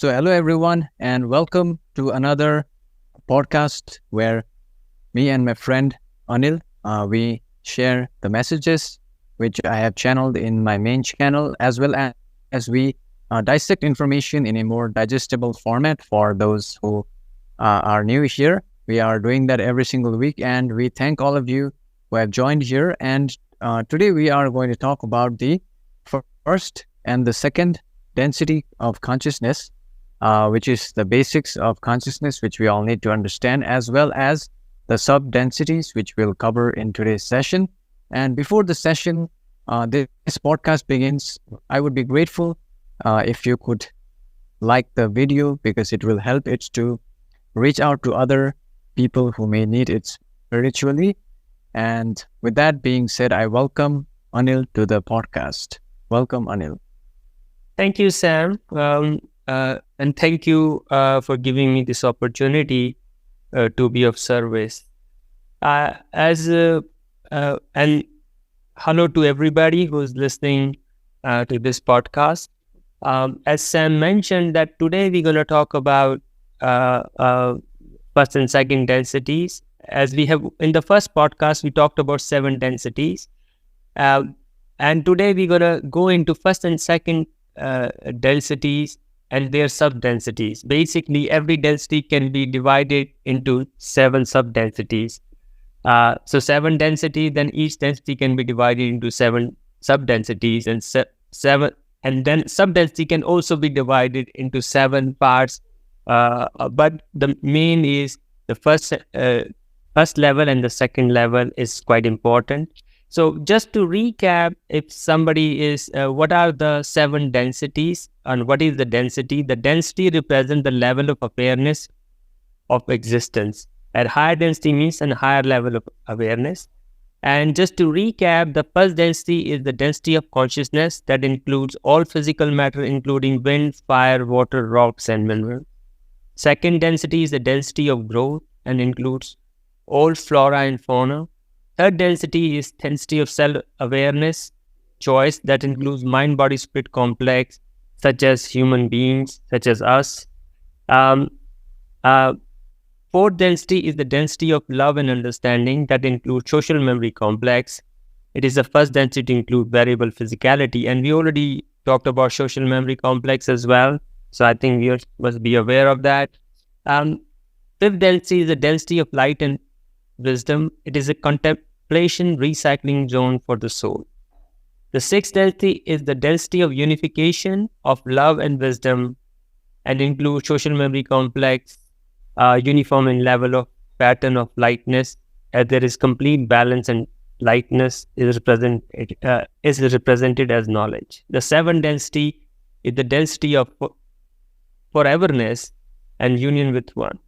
So, hello everyone, and welcome to another podcast where me and my friend Anil we share the messages which I have channeled in my main channel, as well as we dissect information in a more digestible format for those who are new here. We are doing that every single week, and we thank all of you who have joined here. And today we are going to talk about the first and the second density of consciousness, which is the basics of consciousness, which we all need to understand, as well as the sub-densities, which we'll cover in today's session. And before the session, this podcast begins, I would be grateful if you could like the video, because it will help it to reach out to other people who may need it spiritually. And with that being said, I welcome Anil to the podcast. Welcome, Anil. Thank you, Sam. And thank you for giving me this opportunity to be of service. And hello to everybody who's listening to this podcast. As Sam mentioned, that today we're going to talk about first and second densities. As we have in the first podcast, we talked about 7 densities. And today we're going to go into first and second densities and their sub-densities. Basically, every density can be divided into 7 sub-densities. So 7 densities, then each density can be divided into 7 sub-densities, and and then sub-density can also be divided into 7 parts. But the main is the first level, and the second level is quite important. So just to recap, if somebody is, what are the 7 densities and what is the density? The density represents the level of awareness of existence. At higher density means a higher level of awareness. And just to recap, the first density is the density of consciousness that includes all physical matter, including wind, fire, water, rocks, and minerals. Second density is the density of growth and includes all flora and fauna. Third density is density of self-awareness, choice, that includes mind, body, spirit complex, such as human beings, such as us. Fourth density is the density of love and understanding, that includes social memory complex. It is the first density to include variable physicality, and we already talked about social memory complex as well. So I think you must be aware of that. Fifth density is the density of light and wisdom. It is a contemplation recycling zone for the soul. The sixth density is the density of unification of love and wisdom, and includes social memory complex, uniform in level of pattern of lightness, as there is complete balance, and lightness is represented as knowledge. The seventh density is the density of foreverness and union with one.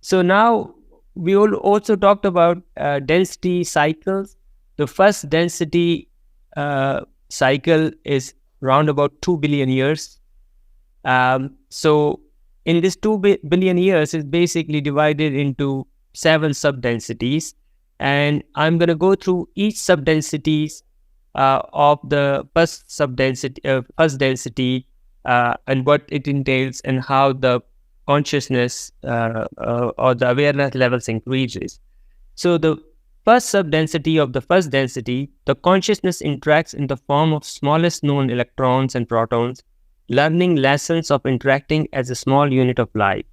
So now we also talked about density cycles. The first density cycle is around about 2 billion years. So in this 2 billion years, it's basically divided into 7 sub-densities. And I'm going to go through each sub-densities of the first density, and what it entails, and how the consciousness or the awareness levels increases. So the first sub-density of the first density, the consciousness interacts in the form of smallest known electrons and protons, learning lessons of interacting as a small unit of life.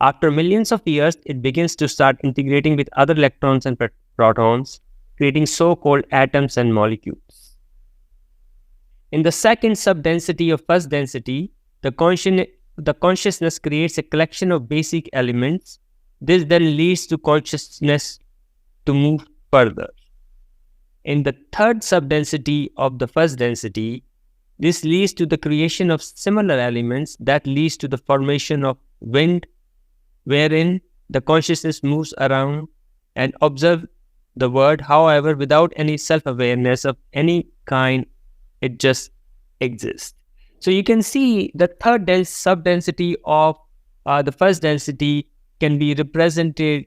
After millions of years, it begins to start integrating with other electrons and protons, creating so-called atoms and molecules. In the second sub-density of first density, the consciousness creates a collection of basic elements. This then leads to consciousness to move further. In the third sub-density of the first density, this leads to the creation of similar elements that leads to the formation of wind, wherein the consciousness moves around and observes the world, however, without any self-awareness of any kind. It just exists. So you can see the third sub-density of the first density can be represented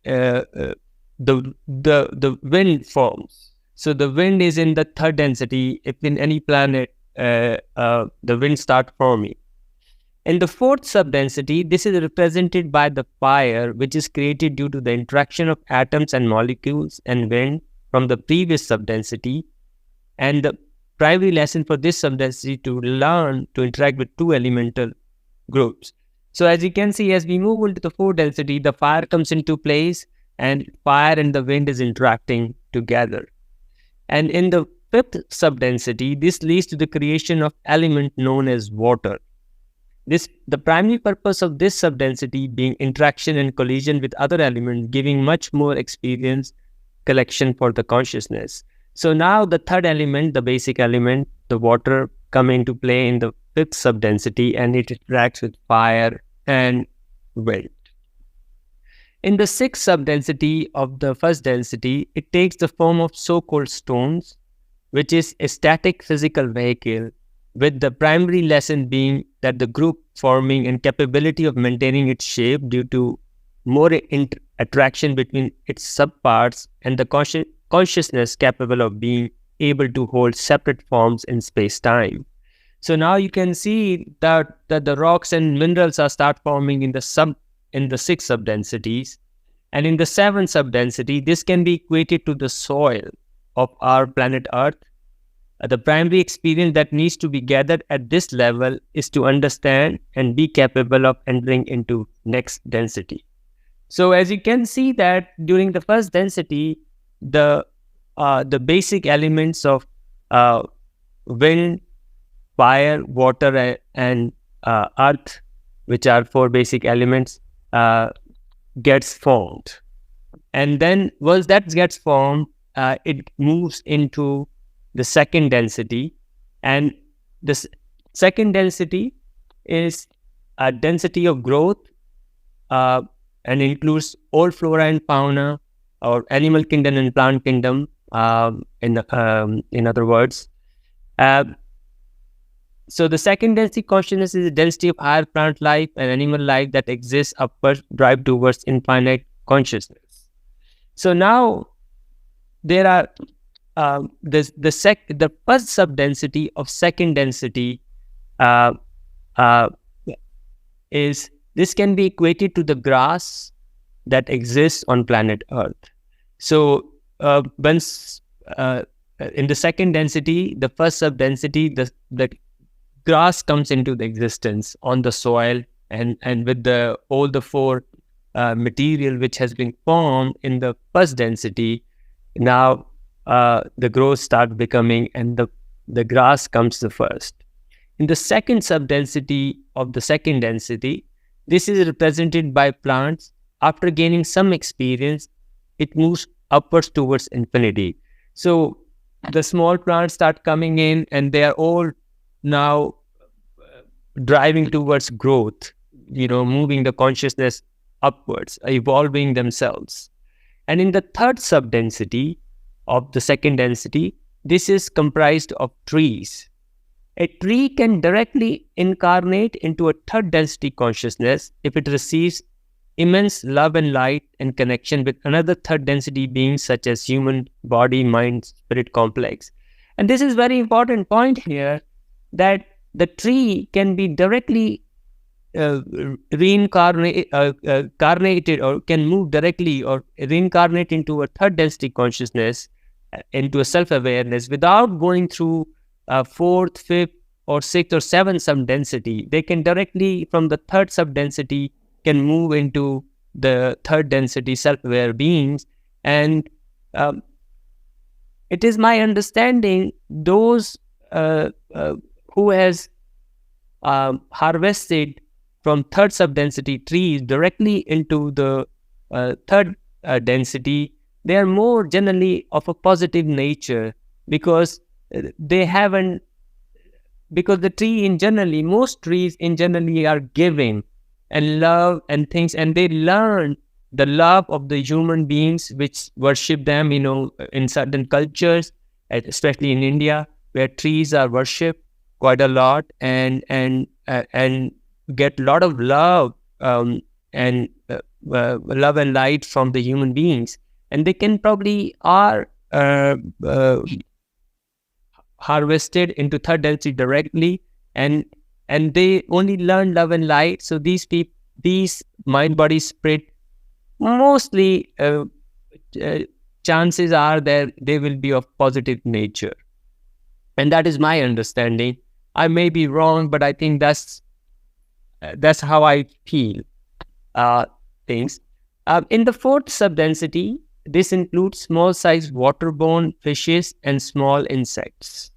the wind forms. So the wind is in the third density. If in any planet the wind start forming, In the fourth subdensity, this is represented by the fire, which is created due to the interaction of atoms and molecules and wind from the previous subdensity. And the primary lesson for this subdensity to learn to interact with two elemental groups. So as you can see, as we move into the fourth density, the fire comes into place and fire and the wind is interacting together. And in the fifth subdensity, this leads to the creation of element known as water. The primary purpose of this subdensity being interaction and collision with other elements, giving much more experience collection for the consciousness. So now the third element, the basic element, the water, come into play in the fifth subdensity, and it interacts with fire and wind. In the sixth subdensity of the first density, it takes the form of so-called stones, which is a static physical vehicle, with the primary lesson being that the group forming and capability of maintaining its shape due to more attraction between its subparts, and the consciousness capable of being able to hold separate forms in space-time. So now you can see that the rocks and minerals are start forming in the six subdensities. And in the seventh subdensity, this can be equated to the soil of our planet Earth. The primary experience that needs to be gathered at this level is to understand and be capable of entering into next density. So as you can see that during the first density, the basic elements of wind, fire, water, and earth, which are four basic elements, gets formed. And then once that gets formed, it moves into the second density. And this second density is a density of growth and includes all flora and fauna, or animal kingdom and plant kingdom, in other words. So the second density consciousness is the density of higher plant life and animal life that exists upward, drive towards infinite consciousness. So now there are the first subdensity of second density is, this can be equated to the grass that exists on planet Earth. So once in the second density, the first subdensity, the grass comes into the existence on the soil, and with all the four material which has been formed in the first density, now the growth starts becoming, and the grass comes the first. In the second subdensity of the second density, this is represented by plants. After gaining some experience, it moves upwards towards infinity. So the small plants start coming in, and they are all now driving towards growth, moving the consciousness upwards, evolving themselves. And in the third subdensity of the second density, this is comprised of trees. A tree can directly incarnate into a third density consciousness if it receives immense love and light and connection with another third density beings such as human body, mind, spirit complex. And this is very important point here, that the tree can be directly reincarnated or can move directly or reincarnate into a third density consciousness, into a self-awareness, without going through fourth, fifth, or sixth or seventh sub-density. They can directly, from the third sub-density, can move into the third density self-aware beings. And it is my understanding, those who has harvested from third sub-density trees directly into the third density, they are more generally of a positive nature, because the tree in generally, most trees in generally are giving and love and things, and they learn the love of the human beings which worship them, in certain cultures, especially in India, where trees are worshipped quite a lot, and get a lot of love and love and light from the human beings. And they can probably are harvested into third density directly, and and they only learn love and light. So these mind, body, spirit, mostly uh, chances are that they will be of positive nature, and that is my understanding. I may be wrong, but I think that's how I feel uh, things. In the fourth subdensity, this includes small-sized waterborne fishes and small insects.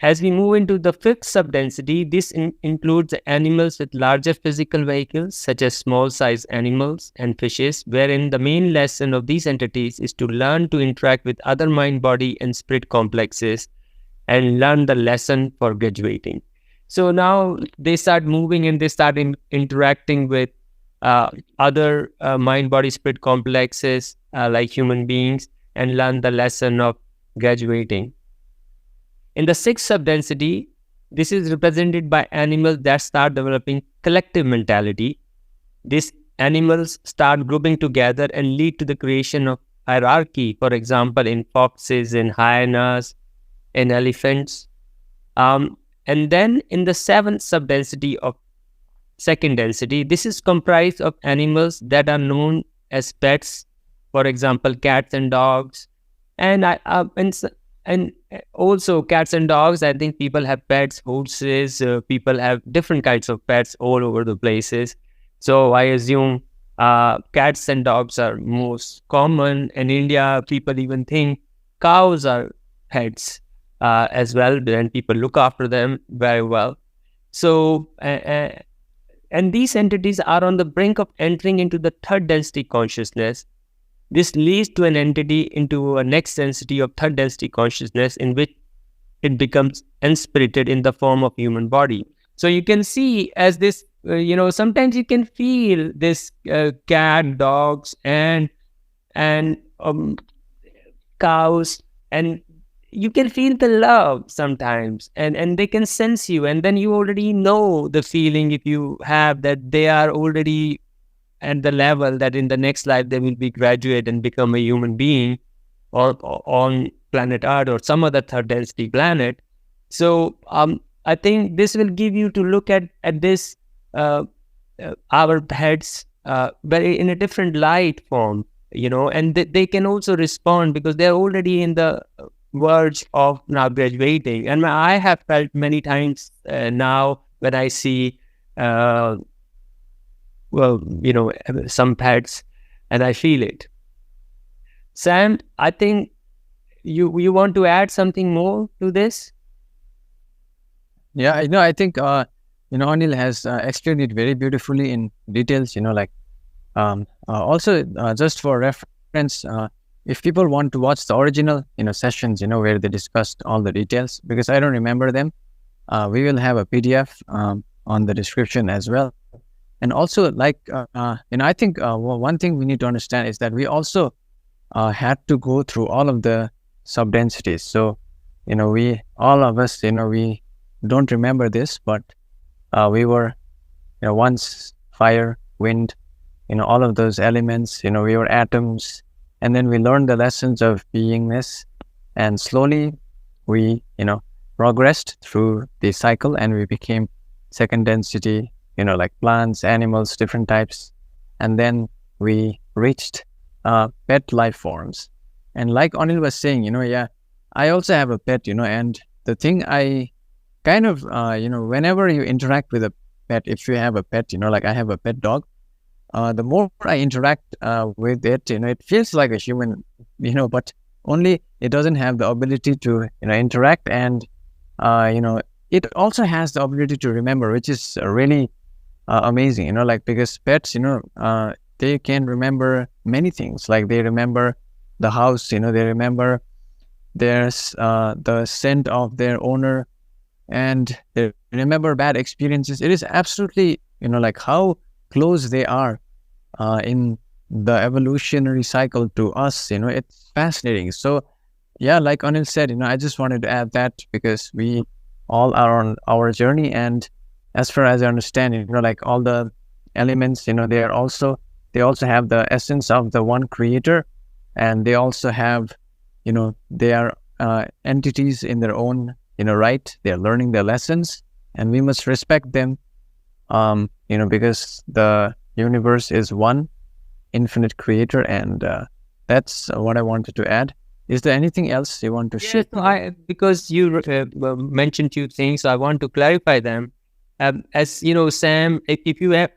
As we move into the fifth subdensity, this includes animals with larger physical vehicles, such as small-sized animals and fishes, wherein the main lesson of these entities is to learn to interact with other mind, body, and spirit complexes and learn the lesson for graduating. So now they start moving and they start interacting with other mind, body, spirit complexes like human beings, and learn the lesson of graduating. In the sixth subdensity, this is represented by animals that start developing collective mentality. These animals start grouping together and lead to the creation of hierarchy, for example, in foxes, in hyenas, in elephants. And then in the seventh subdensity of second density, this is comprised of animals that are known as pets, for example, cats and dogs. And and also cats and dogs, I think people have pets, horses, people have different kinds of pets all over the places. So I assume cats and dogs are most common. In India, people even think cows are pets as well, and people look after them very well. So, and these entities are on the brink of entering into the third density consciousness. This leads to an entity into a next density of third density consciousness, in which it becomes enspirited in the form of human body. So you can see as this, sometimes you can feel this cat, dogs, and cows, and you can feel the love sometimes, and they can sense you, and then you already know the feeling if you have that they are already at the level that in the next life they will be graduate and become a human being or on planet Earth or some other third density planet. So I think this will give you to look at this our heads very in a different light form, and they can also respond because they're already in the verge of now graduating. And I have felt many times now when I see some pets, and I feel it. Sam, I think you want to add something more to this? Yeah, I think Anil has explained it very beautifully in details. Also, just for reference, if people want to watch the original sessions, where they discussed all the details, because I don't remember them, we will have a PDF on the description as well. And also, I think one thing we need to understand is that we also had to go through all of the sub-densities. So, all of us, we don't remember this, but we were, once fire, wind, all of those elements, we were atoms, and then we learned the lessons of beingness, and slowly we, progressed through the cycle, and we became second density, like plants, animals, different types. And then we reached pet life forms. And like Anil was saying, I also have a pet, and the thing I kind of, whenever you interact with a pet, if you have a pet, like I have a pet dog, the more I interact with it, it feels like a human, but only it doesn't have the ability to, interact. And, it also has the ability to remember, which is really amazing, because pets, they can remember many things. Like they remember the house, they remember there's the scent of their owner, and they remember bad experiences. It is absolutely, like how close they are in the evolutionary cycle to us. It's fascinating. So yeah, like Anil said, I just wanted to add that because we all are on our journey. And as far as I understand, like all the elements, they also have the essence of the one creator, and they also have, they are entities in their own, right? They're learning their lessons, and we must respect them. Because the universe is one infinite creator, and that's what I wanted to add. Is there anything else you want to share? Yes, no, because you mentioned two things, so I want to clarify them. As you know, Sam, if you have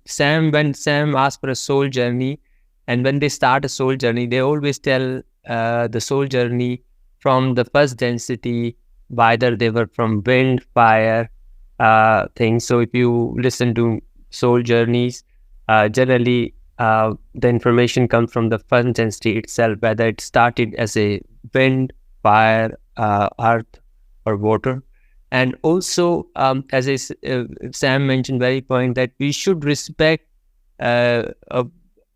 Sam, when Sam asks for a soul journey, and when they start a soul journey, they always tell the soul journey from the first density, whether they were from wind, fire, things. So if you listen to soul journeys, generally the information comes from the first density itself, whether it started as a wind, fire, earth, or water. And also, Sam mentioned very point that we should respect all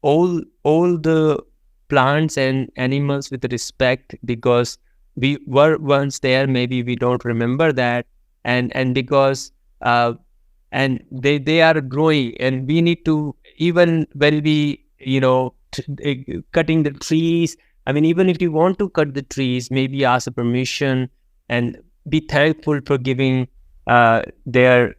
the plants and animals with respect, because we were once there. Maybe we don't remember that, and because and they are growing, and we need to, even when we cutting the trees. I mean, even if you want to cut the trees, maybe ask permission and be thankful for giving their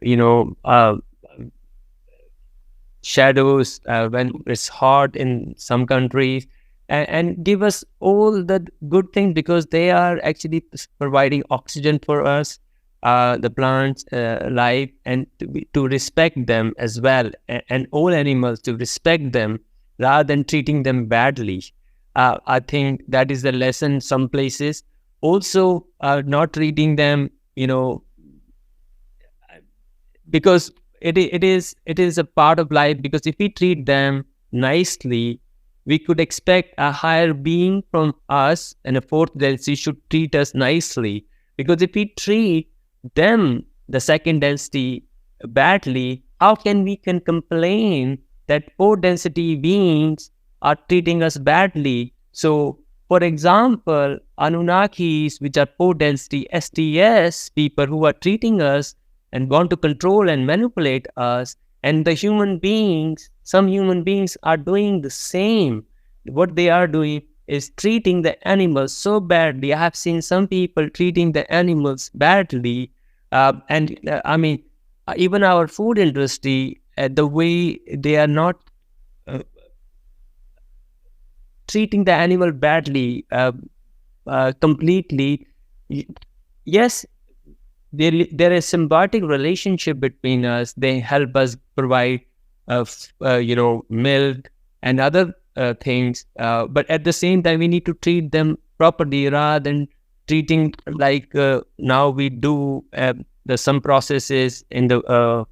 shadows when it's hot in some countries, and give us all the good things, because they are actually providing oxygen for us, the plants, life, and to respect them as well, and all animals, to respect them rather than treating them badly. I think that is the lesson. Some places also not treating them, because it is a part of life. Because if we treat them nicely, we could expect a higher being from us, and a fourth density should treat us nicely. Because if we treat them, the second density, badly, how can we complain that fourth density beings are treating us badly? So, for example, Anunnakis, which are fourth density STS people who are treating us and want to control and manipulate us, and the human beings, some human beings are doing the same. What they are doing is treating the animals so badly. I have seen some people treating the animals badly, I mean, even our food industry, the way they are not treating the animal badly, completely. Yes, there is symbiotic relationship between us. They help us provide, milk and other things. But at the same time, we need to treat them properly, rather than treating like now we do. There's some processes in the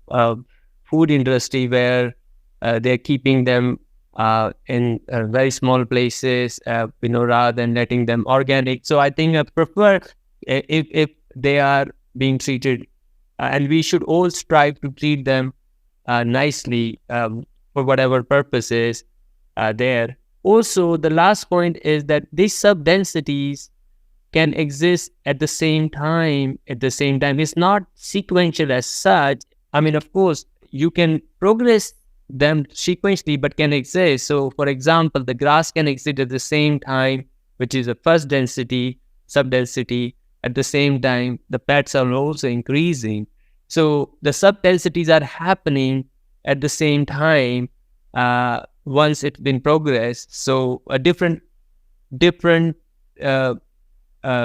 food industry where they're keeping them in very small places, rather than letting them organic. So I think I prefer if they are being treated, and we should all strive to treat them nicely, for whatever purposes there. Also, the last point is that these sub-densities can exist at the same time. It's not sequential as such. I mean, of course, you can progress them sequentially, but can exist. So, for example, the grass can exist at the same time, which is the first density, sub-density. At the same time, the pets are also increasing. So, the sub-densities are happening at the same time once it's been progressed. So, a different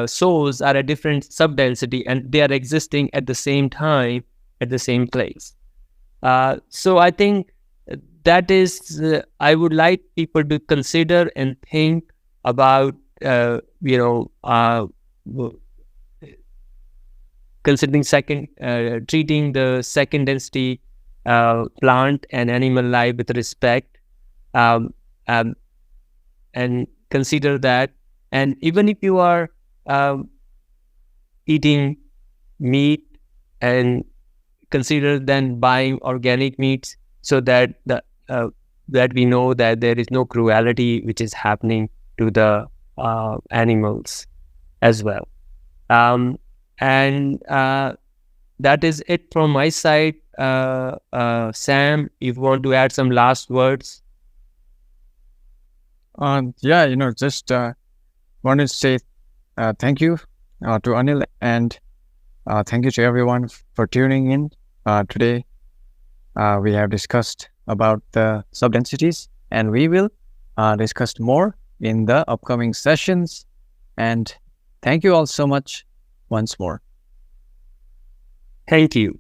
souls are a different sub-density, and they are existing at the same time, at the same place. So I think that is, I would like people to consider and think about, considering treating the second density plant and animal life with respect, and consider that. And even if you are eating meat, and consider then buying organic meats, so that that we know that there is no cruelty which is happening to the animals as well. And that is it from my side. Sam, if you want to add some last words. Just wanted to say thank you to Anil, and Thank you to everyone for tuning in. Today, we have discussed about the sub-densities, and we will discuss more in the upcoming sessions. And thank you all so much once more. Thank you.